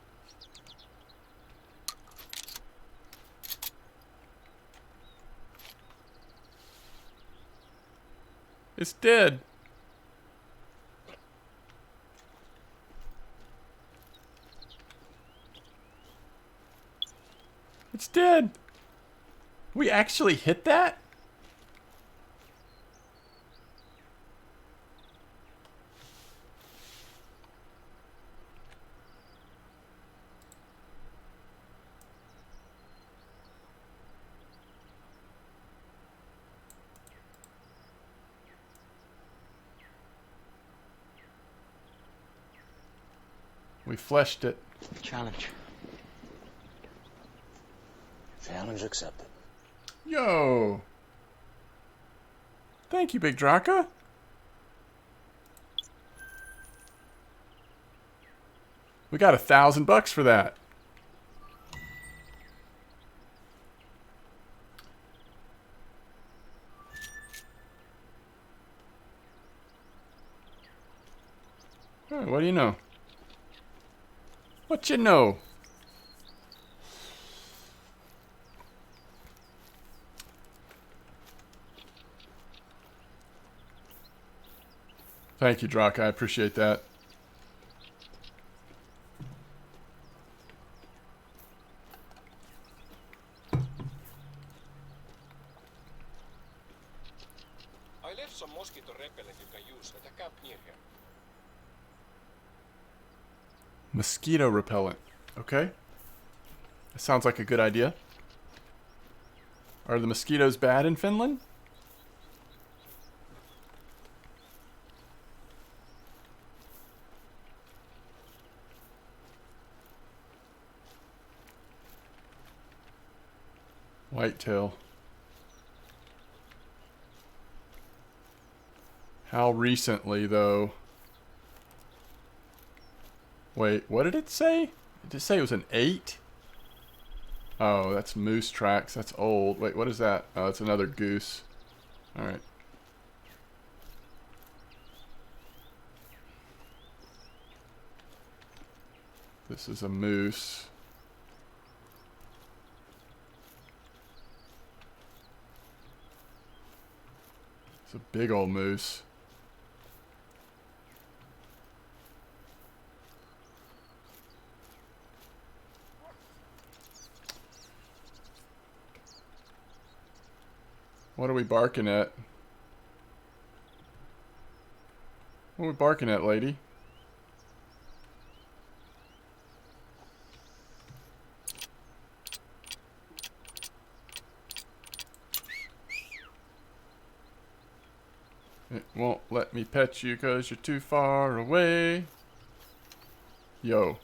It's dead. It's dead. We actually hit that? We fleshed it. Challenge. Challenge accepted. Yo. Thank you, Big Draka. We got $1,000 for that. Oh, what do you know? What you know? Thank you, Draka. I appreciate that. I left some mosquito repellent you can use at a camp near here. Mosquito repellent. Okay. That sounds like a good idea. Are the mosquitoes bad in Finland? Whitetail. How recently, though? Wait, what did it say? Did it say it was an 8? Oh, that's moose tracks. That's old. Wait, what is that? Oh, it's another goose. Alright. This is a moose. It's a big old moose. What are we barking at? What are we barking at, lady? It won't let me pet you because you're too far away. Yo.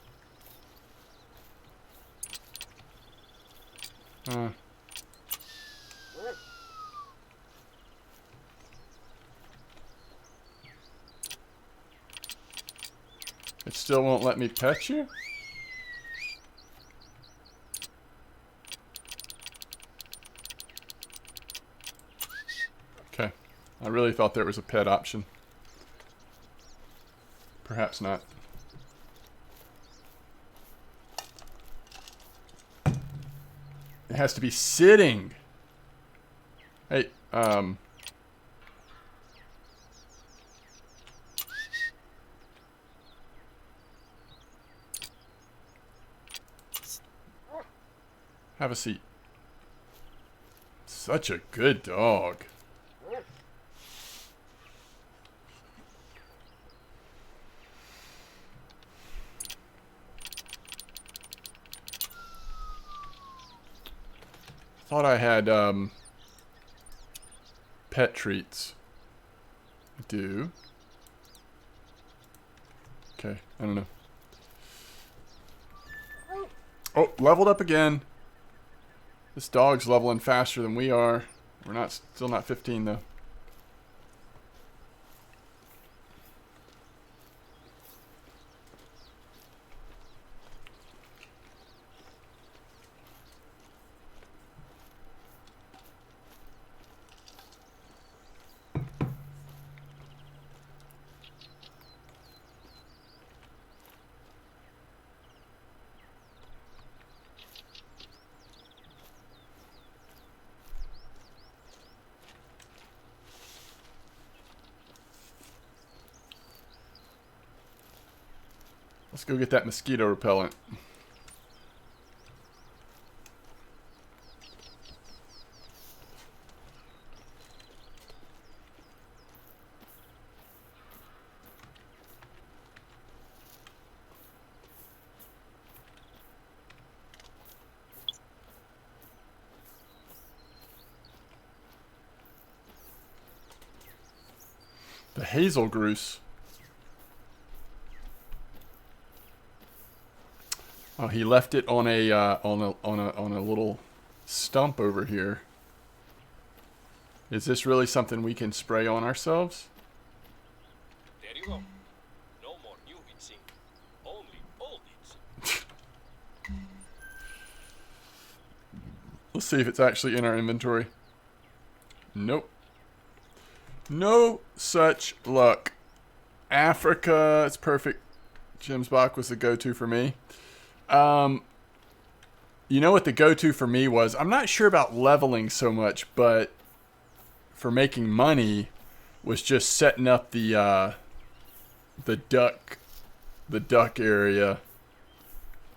It still won't let me pet you? Okay. I really thought there was a pet option. Perhaps not. It has to be sitting. Hey, have a seat. Such a good dog. Thought I had, pet treats. I do. Okay, I don't know. Oh, leveled up again. This dog's leveling faster than we are. We're not, still not 15 though. Let's go get that mosquito repellent. The hazel goose. Oh, he left it on a little stump over here. Is this really something we can spray on ourselves? There you go. No more new itsing. Only old itsing. Let's see if it's actually in our inventory. Nope. No such luck. Africa, it's perfect. Gemsbach was the go-to for me. You know what the go-to for me was? I'm not sure about leveling so much, but for making money was just setting up the duck area,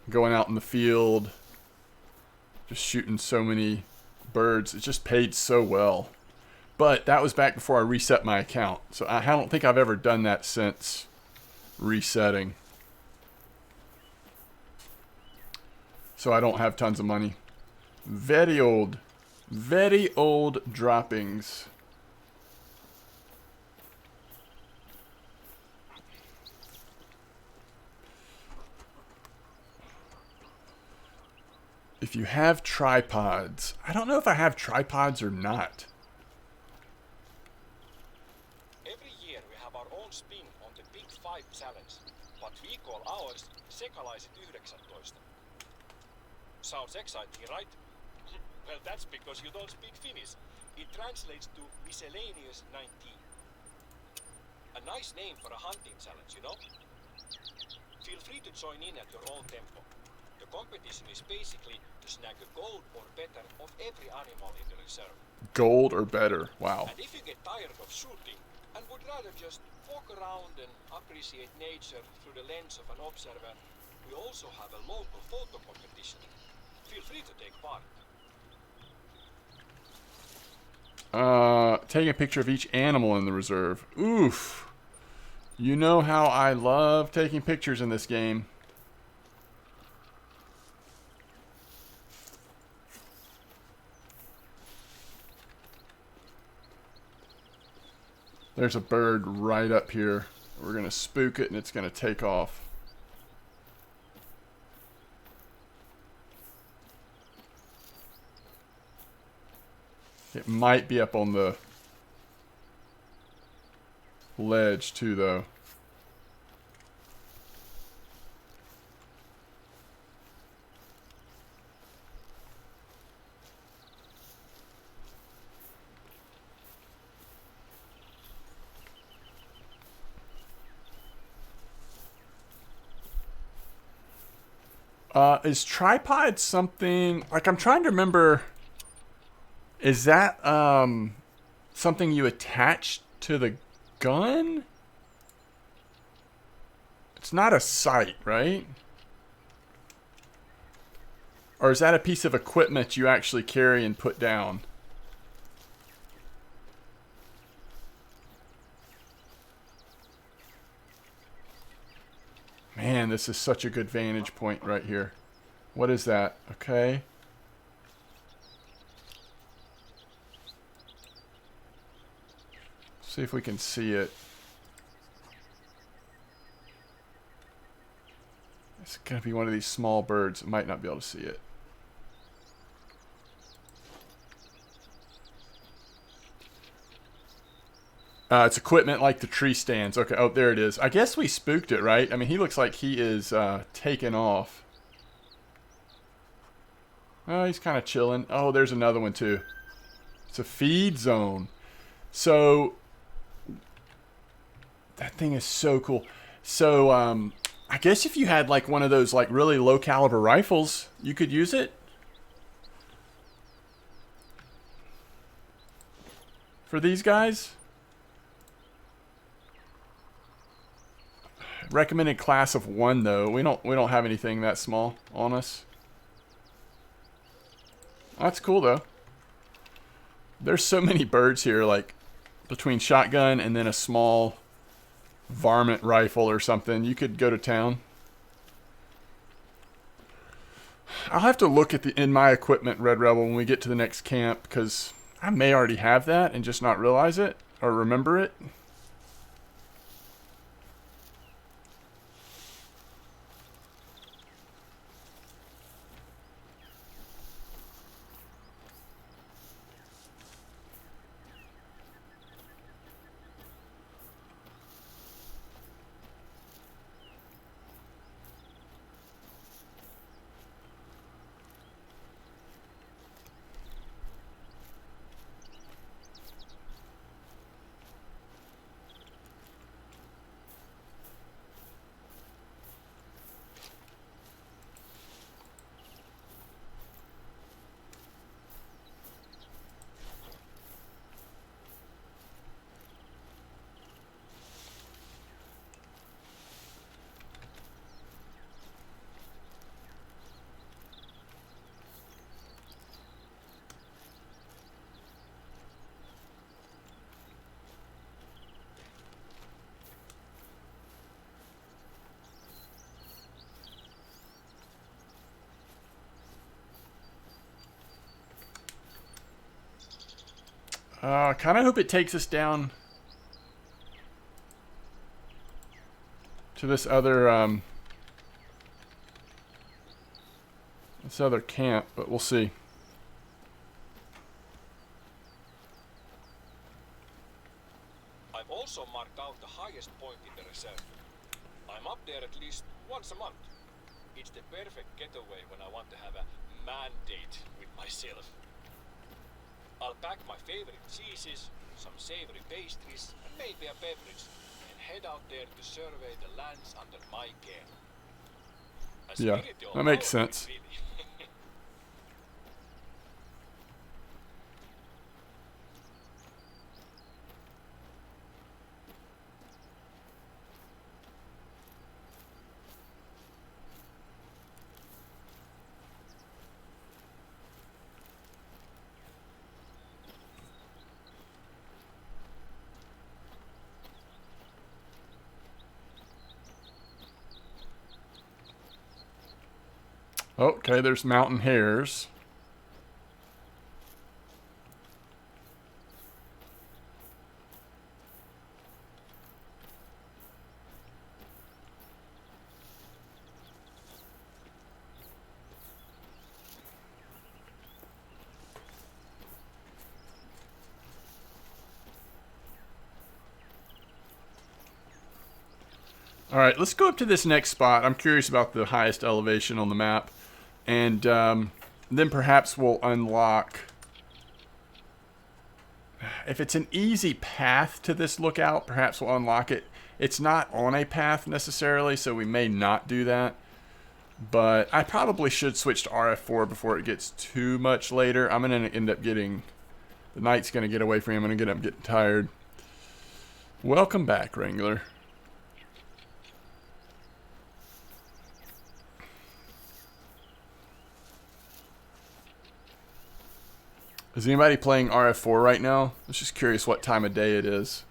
going out in the field, just shooting so many birds. It just paid so well. But that was back before I reset my account. So I don't think I've ever done that since resetting. So I don't have tons of money. Very old droppings. If you have tripods, I don't know if I have tripods or not. Every year we have our own spin on the Big Five challenge, but we call ours Sekalaiset 19. Sounds exciting, right? Well, that's because you don't speak Finnish. It translates to miscellaneous 19. A nice name for a hunting challenge, you know? Feel free to join in at your own tempo. The competition is basically to snag a gold or better of every animal in the reserve. Gold or better, wow. And if you get tired of shooting and would rather just walk around and appreciate nature through the lens of an observer, we also have a local photo competition. Feel free to take part. Taking a picture of each animal in the reserve. Oof. You know how I love taking pictures in this game. There's a bird right up here. We're going to spook it and it's going to take off. It might be up on the ledge too, though. Is tripod something... Like, I'm trying to remember... Is that, something you attach to the gun? It's not a sight, right? Or is that a piece of equipment you actually carry and put down? Man, this is such a good vantage point right here. What is that? Okay. See if we can see it. It's going to be one of these small birds. I might not be able to see it. It's equipment like the tree stands. Okay, oh, there it is. I guess we spooked it, right? I mean, he looks like he is taken off. Oh, he's kind of chilling. Oh, there's another one, too. It's a feed zone. So, that thing is so cool. So, I guess if you had, like, one of those, like, really low-caliber rifles, you could use it. For these guys. Recommended class of 1 though. We don't have anything that small on us. That's cool though. There's so many birds here, like between shotgun and then a small varmint rifle or something. You could go to town. I'll have to look at in my equipment, Red Rebel, when we get to the next camp, because I may already have that and just not realize it or remember it. I kind of hope it takes us down to this other camp, but we'll see. I've also marked out the highest point in the reserve. I'm up there at least once a month. It's the perfect getaway when I want to have a man date with myself. I'll pack my favorite cheeses, some savory pastries, and maybe a beverage, and head out there to survey the lands under my care. Yeah, that makes sense. Really. Okay, there's mountain hares. All right, let's go up to this next spot. I'm curious about the highest elevation on the map. And then perhaps we'll unlock... If it's an easy path to this lookout, perhaps we'll unlock it. It's not on a path necessarily, so we may not do that. But I probably should switch to RF4 before it gets too much later. I'm going to end up getting... The night's going to get away from me. I'm going to get up getting tired. Welcome back, Wrangler. Is anybody playing RF4 right now? I was just curious what time of day it is.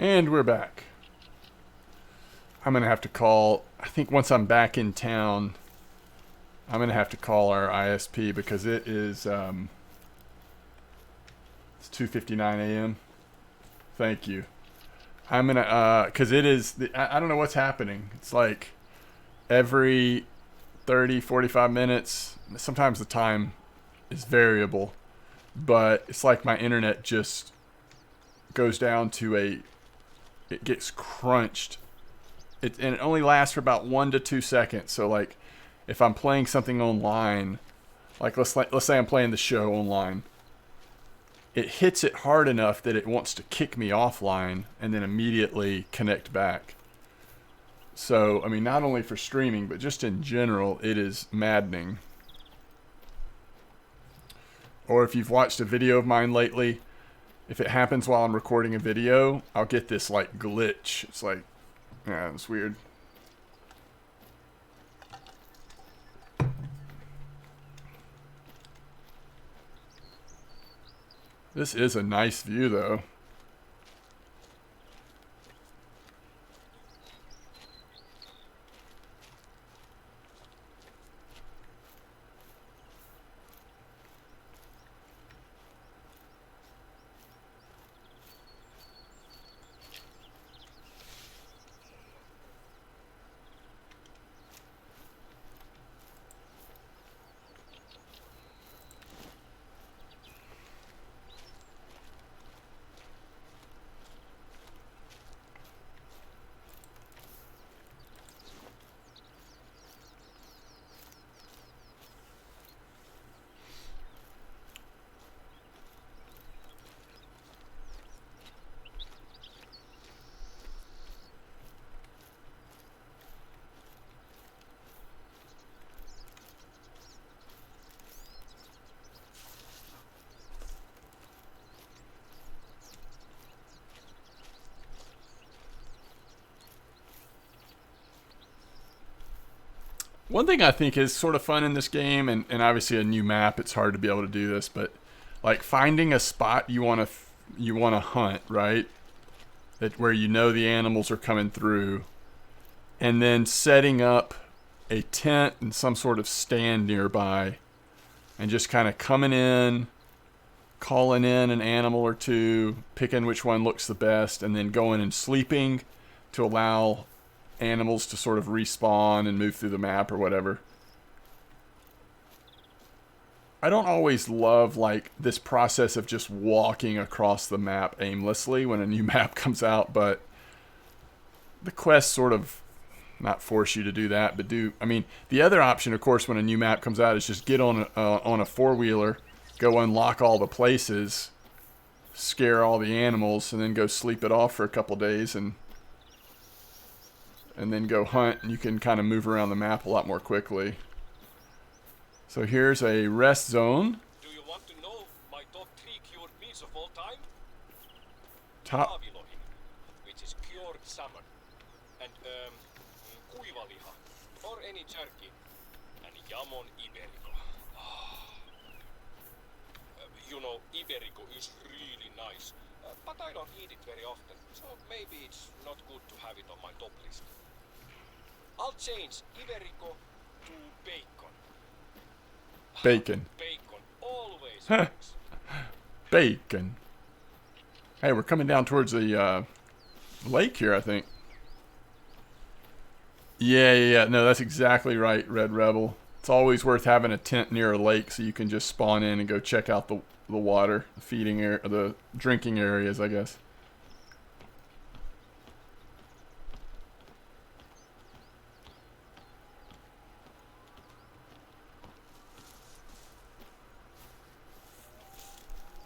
And we're back. I'm going to have to call, I think once I'm back in town, I'm going to have to call our ISP because it is, it's 2:59 a.m. Thank you. I'm going to, because it is, I don't know what's happening. It's like every 30, 45 minutes, sometimes the time is variable, but it's like my internet just goes down to it gets crunched. And it only lasts for about 1 to 2 seconds. So like if I'm playing something online, like let's say I'm playing the show online, it hits it hard enough that it wants to kick me offline and then immediately connect back. So, I mean, not only for streaming, but just in general, it is maddening. Or if you've watched a video of mine lately, if it happens while I'm recording a video, I'll get this like glitch. It's like, yeah, it's weird. This is a nice view though. One thing I think is sort of fun in this game, and obviously a new map, it's hard to be able to do this, but like finding a spot you want to hunt, right? That where you know the animals are coming through, and then setting up a tent and some sort of stand nearby, and just kind of coming in, calling in an animal or two, picking which one looks the best, and then going and sleeping to allow animals to sort of respawn and move through the map or whatever. I don't always love like this process of just walking across the map aimlessly when a new map comes out, but the quests sort of not force you to do that, but do. I mean, the other option, of course, when a new map comes out is just get on a four-wheeler, go unlock all the places, scare all the animals, and then go sleep it off for a couple days and then go hunt, and you can kind of move around the map a lot more quickly. So here's a rest zone. Do you want to know my top 3 cured meats of all time? Top. Haavilohi, which is cured salmon, and kuivaliha, or any jerky, and jamon iberico. You know, iberico is really nice, but I don't eat it very often, so maybe it's not good to have it on my top list. I'll change iberico to bacon. Bacon. Bacon always works. Bacon. Hey, we're coming down towards the lake here, I think. Yeah. No, that's exactly right, Red Rebel. It's always worth having a tent near a lake so you can just spawn in and go check out the water, the feeding area, the drinking areas, I guess.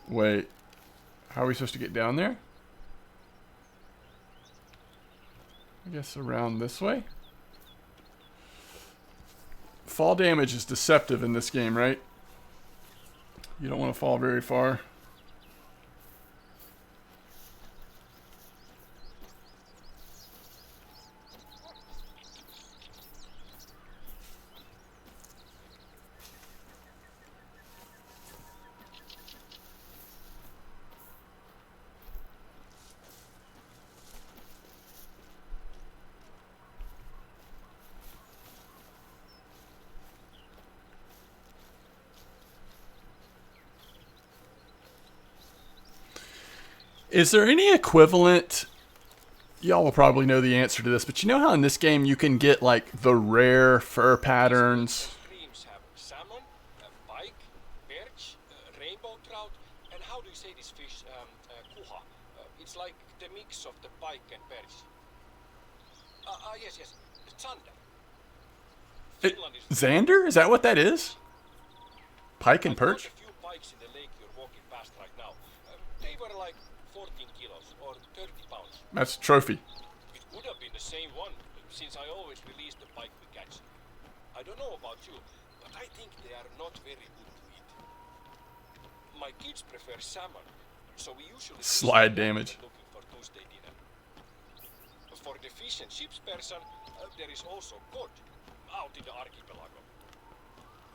Wait, how are we supposed to get down there? I guess around this way? Fall damage is deceptive in this game, right? You don't want to fall very far. Is there any equivalent? Y'all will probably know the answer to this, but you know how in this game you can get like the rare fur patterns? Streams have salmon, pike, perch, rainbow trout, and how do you say this fish? Kuha. It's like the mix of the pike and perch. Yes. Zander. Finland is Xander? Is that what that is? Pike and I caught perch? a few pikes in the lake you're walking past right now. They were like 14 kilos or 30 pounds. That's a trophy. It would have been the same one, since I always release the pike we catch. I don't know about you, but I think they are not very good to eat. My kids prefer salmon, so we usually Slide damage. looking for Tuesday dinner. For the fish and chips person, there is also cod out in the archipelago.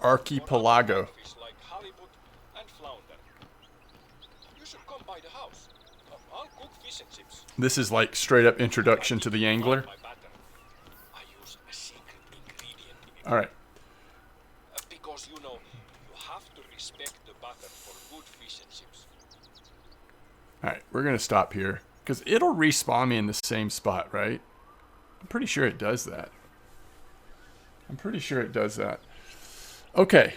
Archipelago. Fish like halibut and flounder. You should come by the house. I'll cook fish and chips. This is like straight up introduction to the angler. My batter. I use a secret ingredient in it. All right. Because you have to respect the batter for good fish and chips. All right, we're going to stop here because it'll respawn me in the same spot, right? I'm pretty sure it does that. Okay,